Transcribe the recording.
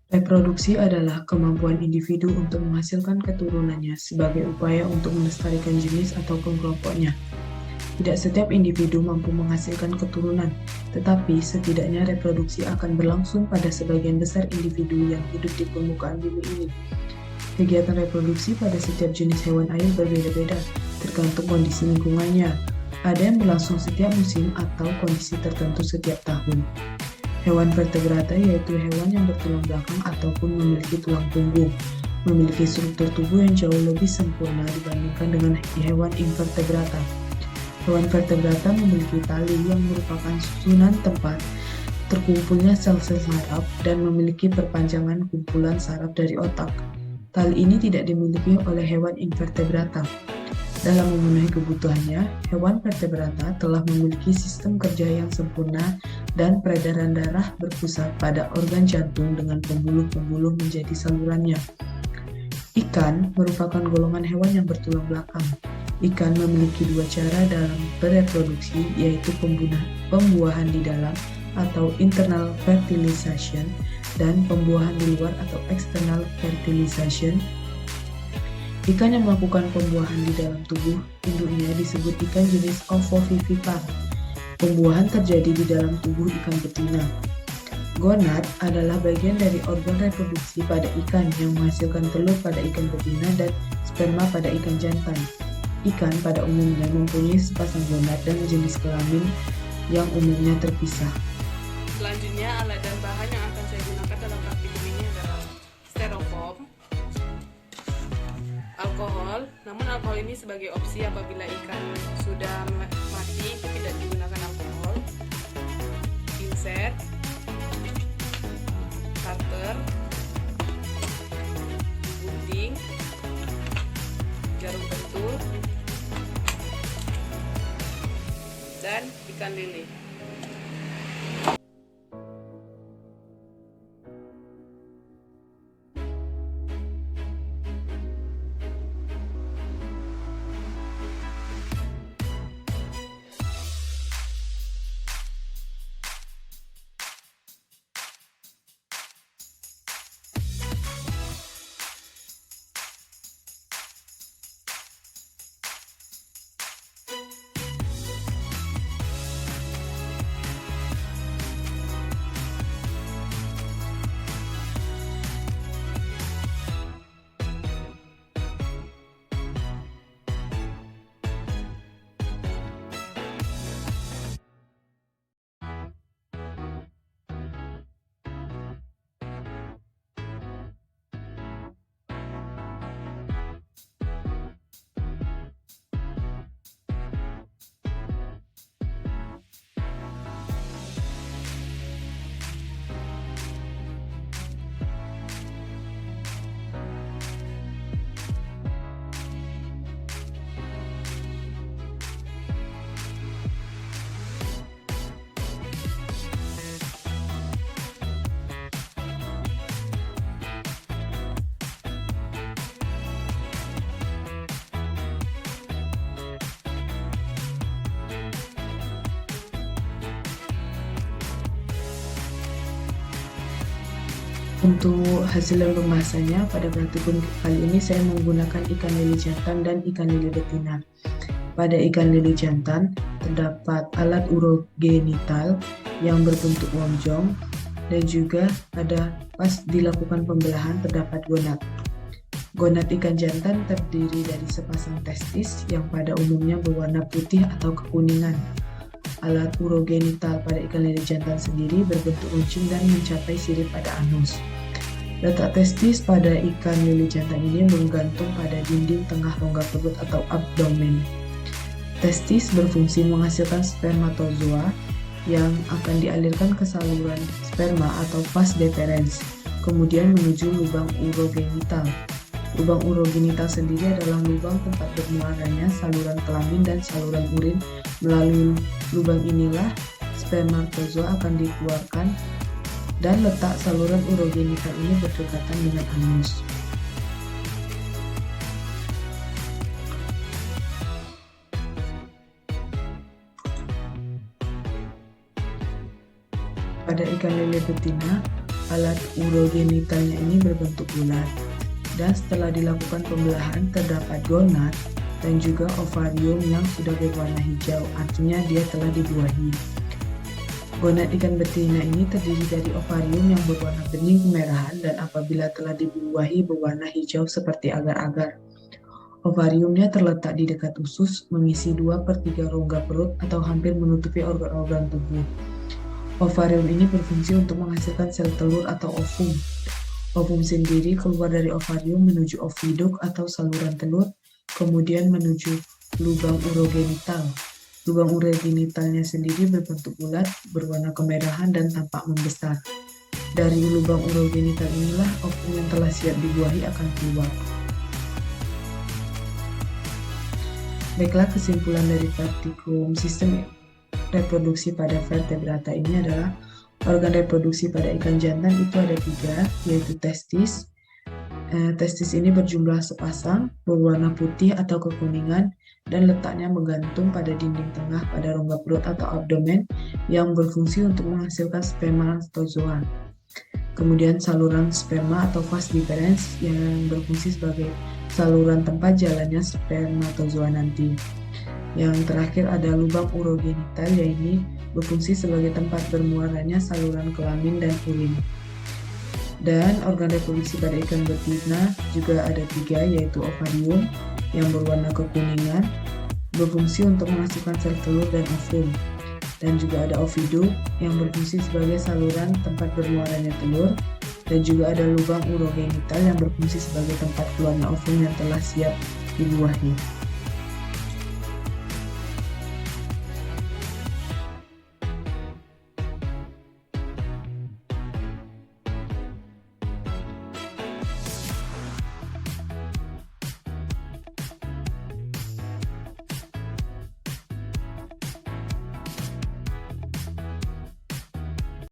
Reproduksi adalah kemampuan individu untuk menghasilkan keturunannya sebagai upaya untuk melestarikan jenis ataupun kelompoknya. Tidak setiap individu mampu menghasilkan keturunan, tetapi setidaknya reproduksi akan berlangsung pada sebagian besar individu yang hidup di permukaan bumi ini. Kegiatan reproduksi pada setiap jenis hewan air berbeda-beda, tergantung kondisi lingkungannya. Ada yang berlangsung setiap musim atau kondisi tertentu setiap tahun. Hewan vertebrata yaitu hewan yang bertulang belakang ataupun memiliki tulang punggung, memiliki struktur tubuh yang jauh lebih sempurna dibandingkan dengan hewan invertebrata. Hewan vertebrata memiliki tali yang merupakan susunan tempat terkumpulnya sel-sel saraf dan memiliki perpanjangan kumpulan saraf dari otak. Tali ini tidak dimiliki oleh hewan invertebrata. Dalam memenuhi kebutuhannya, hewan vertebrata telah memiliki sistem kerja yang sempurna dan peredaran darah berpusat pada organ jantung dengan pembuluh-pembuluh menjadi salurannya. Ikan merupakan golongan hewan yang bertulang belakang. Ikan memiliki dua cara dalam bereproduksi, yaitu pembuahan di dalam atau internal fertilization dan pembuahan di luar atau external fertilization. Ikan yang melakukan pembuahan di dalam tubuh induknya disebut ikan jenis ovovivipar. Pembuahan terjadi di dalam tubuh ikan betina. Gonad adalah bagian dari organ reproduksi pada ikan yang menghasilkan telur pada ikan betina dan sperma pada ikan jantan. Ikan pada umumnya mempunyai sepasang gonad dan jenis kelamin yang umumnya terpisah. Selanjutnya, alat dan bahan yang akan saya gunakan dalam praktik ini adalah styrofoam, alkohol, namun alkohol ini sebagai opsi apabila ikan sudah mati, itu tidak digunakan alkohol, pinset, cutter, gunting, jarum pentul, dan ikan lele. Untuk hasil dan pembahasannya, pada praktikum kali ini saya menggunakan ikan lele jantan dan ikan lele betina. Pada ikan lele jantan, terdapat alat urogenital yang berbentuk lonjong dan juga pas dilakukan pembelahan terdapat gonad. Gonad ikan jantan terdiri dari sepasang testis yang pada umumnya berwarna putih atau kekuningan. Alat urogenital pada ikan lele jantan sendiri berbentuk runcing dan mencapai sirip pada anus. Letak testis pada ikan lele jantan ini menggantung pada dinding tengah rongga perut atau abdomen. Testis berfungsi menghasilkan spermatozoa yang akan dialirkan ke saluran sperma atau vas deferens, kemudian menuju lubang urogenital. Lubang urogenital sendiri adalah lubang tempat bermuaranya saluran kelamin dan saluran urin. Melalui lubang inilah spermatozoa akan dikeluarkan dan letak saluran urogenital ini berdekatan dengan anus. Pada ikan lele betina, alat urogenitalnya ini berbentuk bulat. Dan setelah dilakukan pembelahan terdapat gonad dan juga ovarium yang sudah berwarna hijau, artinya dia telah dibuahi. Gonad ikan betina ini terdiri dari ovarium yang berwarna bening kemerahan dan apabila telah dibuahi berwarna hijau seperti agar-agar. Ovariumnya terletak di dekat usus, mengisi 2/3 rongga perut atau hampir menutupi organ-organ tubuh. Ovarium ini berfungsi untuk menghasilkan sel telur atau ovum. Ovum sendiri keluar dari ovarium menuju oviduk atau saluran telur, kemudian menuju lubang urogenital. Lubang urogenitalnya sendiri berbentuk bulat, berwarna kemerahan dan tampak membesar. Dari lubang urogenital inilah ovum yang telah siap dibuahi akan keluar. Baiklah, kesimpulan dari praktikum sistem reproduksi pada vertebrata ini adalah organ reproduksi pada ikan jantan itu ada 3, yaitu testis. Testis ini berjumlah sepasang, berwarna putih atau kekuningan, dan letaknya menggantung pada dinding tengah pada rongga perut atau abdomen yang berfungsi untuk menghasilkan spermatozoa. Kemudian saluran sperma atau vas deferens yang berfungsi sebagai saluran tempat jalannya spermatozoa nanti. Yang terakhir ada lubang urogenital, yaitu berfungsi sebagai tempat bermuaranya saluran kelamin dan urin. Dan organ reproduksi pada ikan betina juga ada 3, yaitu ovarium yang berwarna kekuningan, berfungsi untuk menghasilkan sel telur dan ovum. Dan juga ada oviduk yang berfungsi sebagai saluran tempat bermuaranya telur. Dan juga ada lubang urogenital yang berfungsi sebagai tempat keluarnya ovum yang telah siap dibuahi.